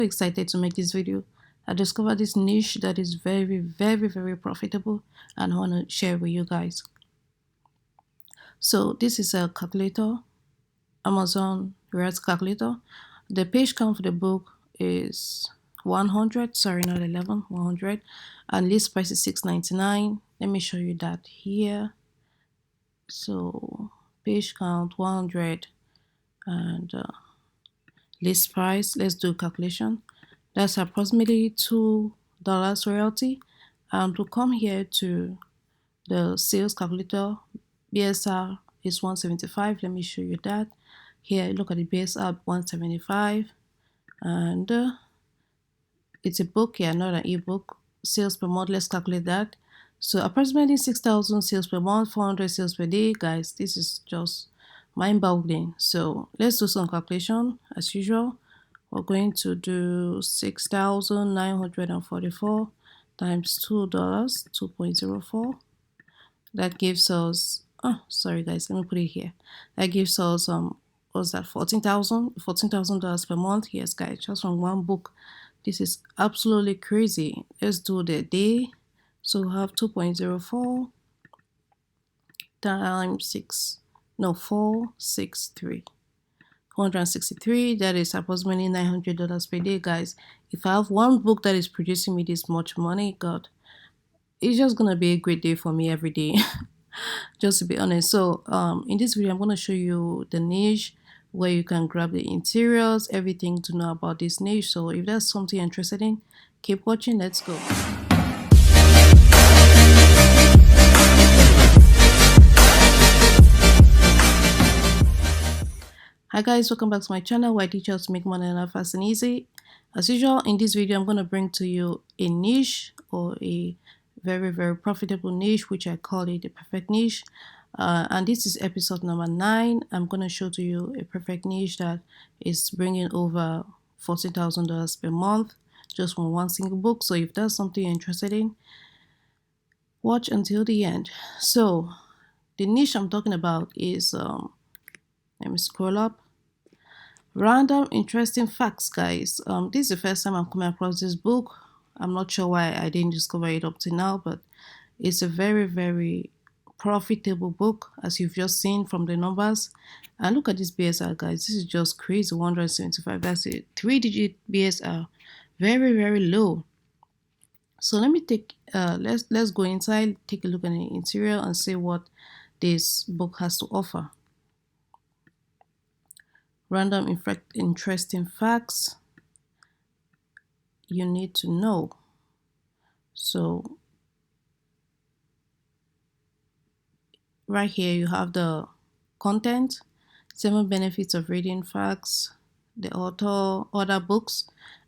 Excited to make this video. I discovered this niche that is very profitable, and I want to share with you guys. So this is a calculator, Amazon Red calculator. The page count for the book is 100, sorry, not 11, 100, and list price is $6.99. Let me show you that here. So page count 100 and list price, let's do calculation. That's approximately $2 royalty. And to come here to the sales calculator, BSR is 175. Let me show you that. Here, look at the BSR 175, and it's a book here, not an ebook. Sales per month, let's calculate that. So approximately 6,000 sales per month, 400 sales per day. Guys, this is just mind-boggling. So let's do some calculation as usual. We're going to do 6,944 times $2, 2.04. That gives us, oh, sorry guys, let me put it here. That gives us, what's that, $14,000 per month. Yes, guys, just from one book. This is absolutely crazy. Let's do the day. So we have 2.04 times 463. 163, that is approximately $900 per day, guys. If I have one book that is producing me this much money, God, it's just gonna be a great day for me every day. Just to be honest. So in this video I'm going to show you the niche where you can grab the interiors, everything to know about this niche. So if that's something you're interested in, keep watching. Let's go. Hi guys, welcome back to my channel where I teach you how to make money online fast and easy. As usual, in this video I'm going to bring to you a niche, or a very profitable niche, which I call it the perfect niche. And this is episode number 9. I'm going to show to you a perfect niche that is bringing over $14,000 per month just from one single book. So if that's something you're interested in, watch until the end. So the niche I'm talking about is let me scroll up. Random interesting facts, guys. This is the first time I'm coming across this book. I'm not sure why I didn't discover it up to now, but it's a very profitable book, as you've just seen from the numbers. And look at this BSR, guys. This is just crazy. 175. That's a 3-digit BSR. Very low. So let me take let's go inside, take a look at the interior and see what this book has to offer. Random interesting facts you need to know. So right here you have the content, 7 benefits of reading facts, the author, other books.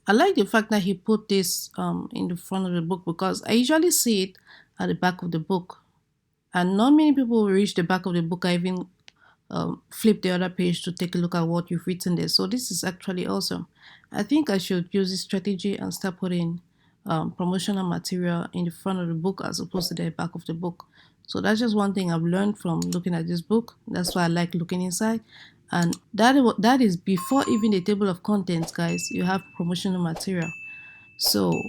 I like the fact that he put this in the front of the book, because I usually see it at the back of the book, and not many people will reach the back of the book. I even flip the other page to take a look at what you've written there. So this is actually awesome. I think I should use this strategy and start putting promotional material in the front of the book as opposed to the back of the book. So that's just one thing I've learned from looking at this book. That's why I like looking inside. And that is before even the table of contents, guys. You have promotional material. So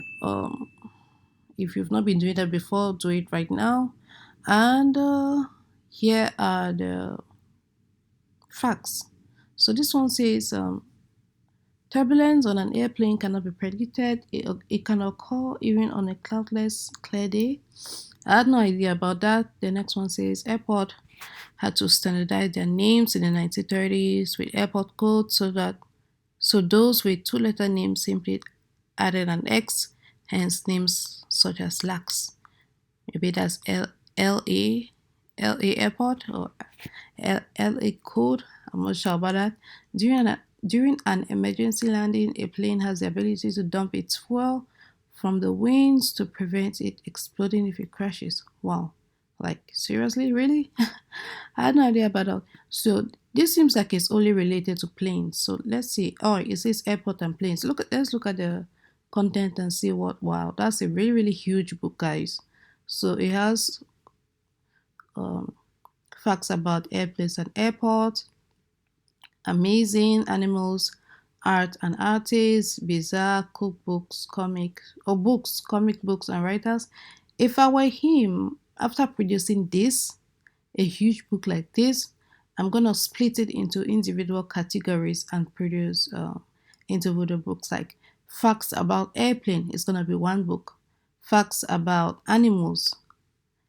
if you've not been doing that before, do it right now. And here are the facts. So this one says turbulence on an airplane cannot be predicted. It can occur even on a cloudless, clear day. I had no idea about that. The next one says airport had to standardize their names in the 1930s with airport codes, so those with 2-letter names simply added an X, hence names such as LAX. Maybe that's LA airport, or LA code. I'm not sure about that. During an emergency landing, a plane has the ability to dump its fuel from the wings to prevent it exploding if it crashes. Wow. Like, seriously? Really? I had no idea about that. So this seems like it's only related to planes. So let's see. Oh, it says airport and planes. Let's look at the content and see what. Wow, that's a really huge book, guys. So it has facts about airplanes and airports, amazing animals art and artists, bizarre cookbooks, comic books, and writers. If I were him, after producing this, a huge book like this, I'm gonna split it into individual categories and produce individual books. Like facts about airplane is gonna be one book. Facts about animals,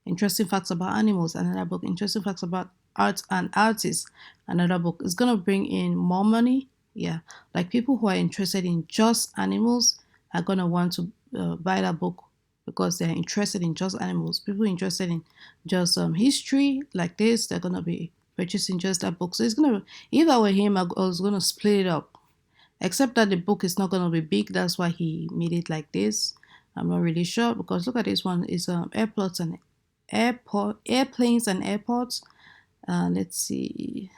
interesting facts about animals, another book. Interesting facts about art and artists, another book. It's gonna bring in more money. Yeah, like people who are interested in just animals are gonna want to buy that book because they're interested in just animals. People interested in just history like this, they're gonna be purchasing just that book. So it's gonna. If I were him, I was gonna split it up. Except that the book is not gonna be big. That's why he made it like this. I'm not really sure because look at this one. It's airplanes and airports. Let's see.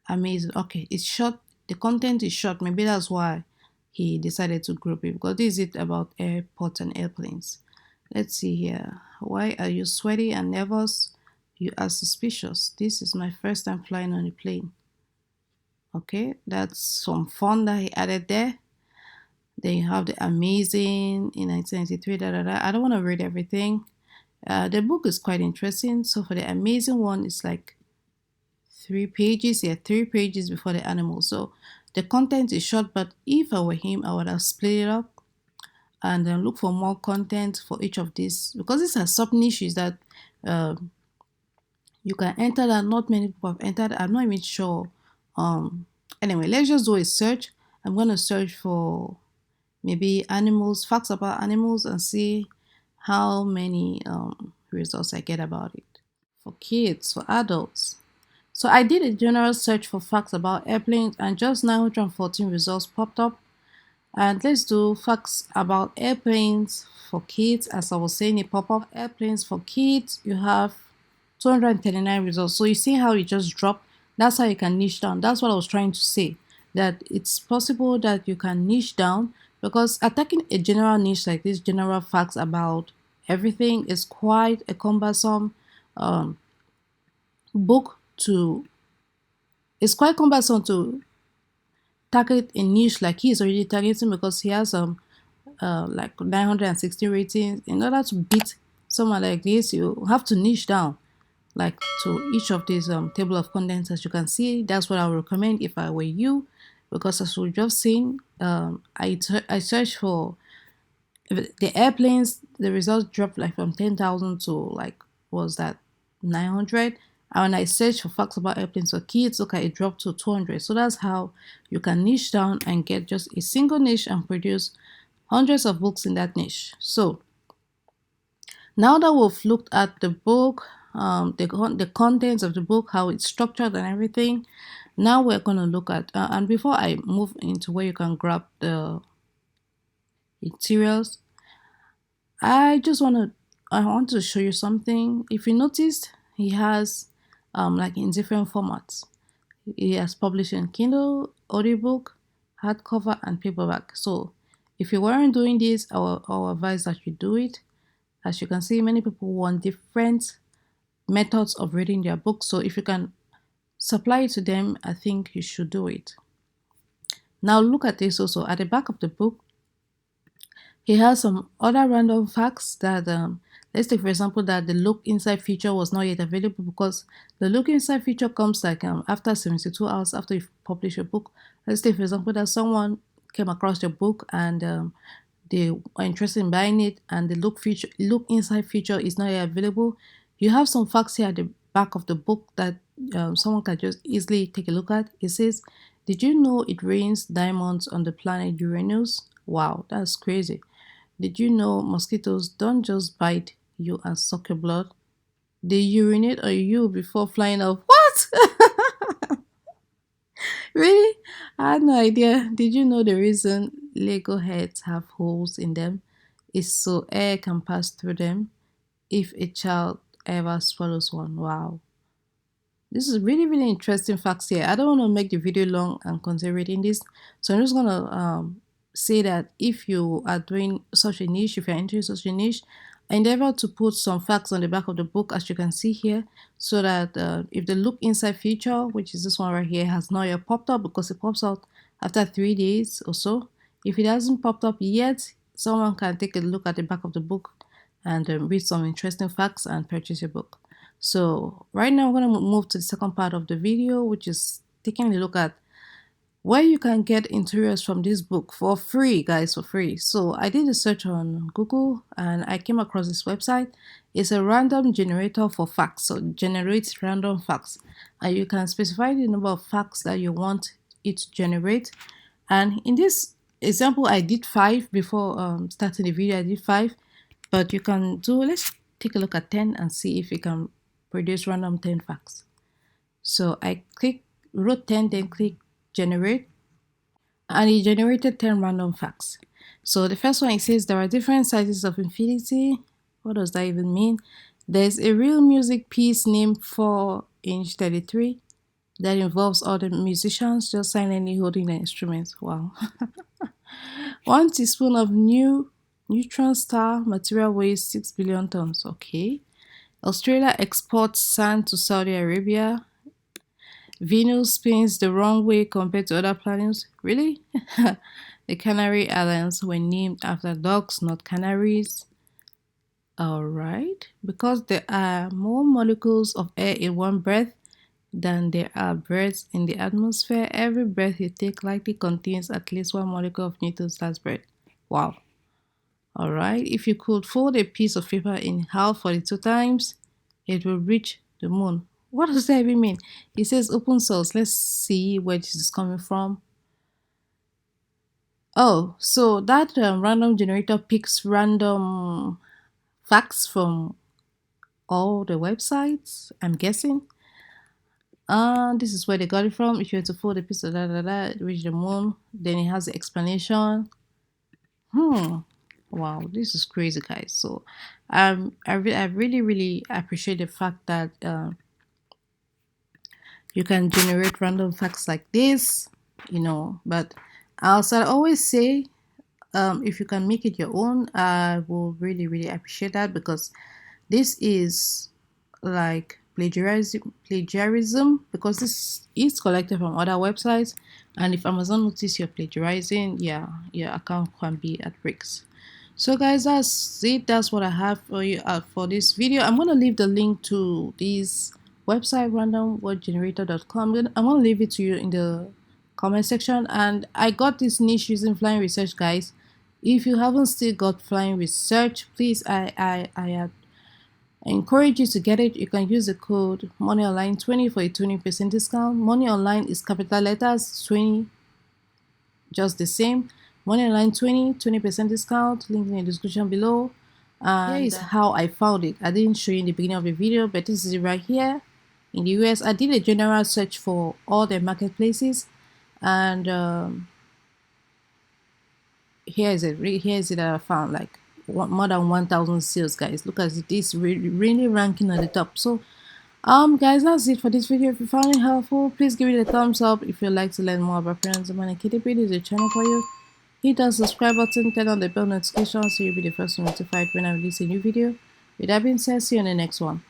Amazing. Okay, it's short. The content is short. Maybe that's why he decided to group it because this is it about airports and airplanes. Let's see here. Why are you sweaty and nervous? You are suspicious. This is my first time flying on a plane. Okay, that's some fun that he added there. Then you have the amazing in 1993. Da, da, da. I don't want to read everything. The book is quite interesting. So for the amazing one, it's like 3 pages. Yeah, 3 pages before the animal. So the content is short, but if I were him, I would have split it up and then look for more content for each of these because these are sub niches that um, you can enter that not many people have entered. I'm not even sure. Anyway, let's just do a search. I'm gonna search for maybe animals, facts about animals, and see how many results I get about it. For kids, for adults. So I did a general search for facts about airplanes and just 914 results popped up. And let's do facts about airplanes for kids. As I was saying, it pop up airplanes for kids. You have 239 results. So you see how it just dropped. That's how you can niche down. That's what I was trying to say. That it's possible that you can niche down because attacking a general niche like this, general facts about everything, is quite a cumbersome um, book to. It's quite cumbersome to target a niche like he is already targeting because he has like 960 ratings. In order to beat someone like this, you have to niche down like to each of these table of contents. As you can see, that's what I would recommend if I were you, because as we've just seen, I searched for the airplanes. The results dropped like from 10,000 to like, was that 900. And when I search for facts about airplanes for kids, okay, it dropped to 200. So that's how you can niche down and get just a single niche and produce hundreds of books in that niche. So now that we've looked at the book, the contents of the book, how it's structured and everything, now we're going to look at, and before I move into where you can grab the materials, I want to show you something. If you noticed, he has like in different formats. He has published in Kindle, audiobook, hardcover, and paperback. So if you weren't doing this, I would advise that you do it. As you can see, many people want different methods of reading their books. So if you can supply it to them, I think you should do it. Now look at this also. At the back of the book, he has some other random facts that, let's take for example that the look inside feature was not yet available because the look inside feature comes like after 72 hours after you publish a book. Let's take for example that someone came across your book and they are interested in buying it and the look inside feature is not yet available. You have some facts here at the back of the book that someone can just easily take a look at. It says, did you know it rains diamonds on the planet Uranus? Wow, that's crazy. Did you know mosquitoes don't just bite you and suck your blood? They urinate on you before flying off. What? Really? I had no idea. Did you know the reason Lego heads have holes in them is so air can pass through them if a child ever swallows one? Wow. This is really, really interesting facts here. I don't want to make the video long and continue reading this. So I'm just going to say that if you are doing such a niche, if you're entering such a niche, endeavor to put some facts on the back of the book, as you can see here, so that if the look inside feature, which is this one right here, has not yet popped up, because it pops out after 3 days or so. If it hasn't popped up yet, someone can take a look at the back of the book and read some interesting facts and purchase your book. So right now I'm going to move to the second part of the video, which is taking a look at where you can get interiors from this book for free, guys, for free. So I did a search on Google and I came across this website. It's a random generator for facts, so it generates random facts, and you can specify the number of facts that you want it to generate. And in this example, I did 5 before starting the video. I did 5, but you can do, let's take a look at 10 and see if you can produce random 10 facts. So I wrote 10, then click generate, and it generated 10 random facts. So the first one, it says there are different sizes of infinity. What does that even mean? There's a real music piece named 4-inch 33 that involves all the musicians just silently holding the instruments. Wow. 1 teaspoon of neutron star material weighs 6 billion tons. Okay. Australia exports sand to Saudi Arabia. Venus spins the wrong way compared to other planets. Really? The Canary Islands were named after dogs, not canaries. Alright. Because there are more molecules of air in one breath than there are birds in the atmosphere, every breath you take likely contains at least 1 molecule of Newton's last breath. Wow. Alright. If you could fold a piece of paper in half 42 times, it will reach the moon. What does that even mean? It says open source. Let's see where this is coming from. Oh, so that random generator picks random facts from all the websites, I'm guessing. This is where they got it from. If you were to fold a piece of reach the moon, then it has the explanation. Wow, this is crazy, guys. So I really appreciate the fact that you can generate random facts like this, but as I always say, if you can make it your own, I will really appreciate that, because this is like plagiarism, because this is collected from other websites, and if Amazon notice you're plagiarizing, yeah, your account can be at risk. So guys, that's it. That's what I have for you for this video. I'm gonna leave the link to this website, randomwordgenerator.com. I'm gonna leave it to you in the comment section. And I got this niche using Flying Research, guys. If you haven't still got Flying Research, please, I encourage you to get it. You can use the code moneyonline20 for a 20% discount. Money Online is capital letters, 20 just the same. Money Online 20% discount, link in the description below. And here is how I found it. I didn't show you in the beginning of the video, but this is it right here. In the US, I did a general search for all the marketplaces, and here is it that I found, like more than 1,000 sales, guys. Look at it, this really ranking at the top. So guys, that's it for this video. If you found it helpful, please give it a thumbs up. If you'd like to learn more about freelance money, KDP is a channel for you. Hit that subscribe button, turn on the bell notification so you'll be the first to be notified when I release a new video. With that being said, see you on the next one.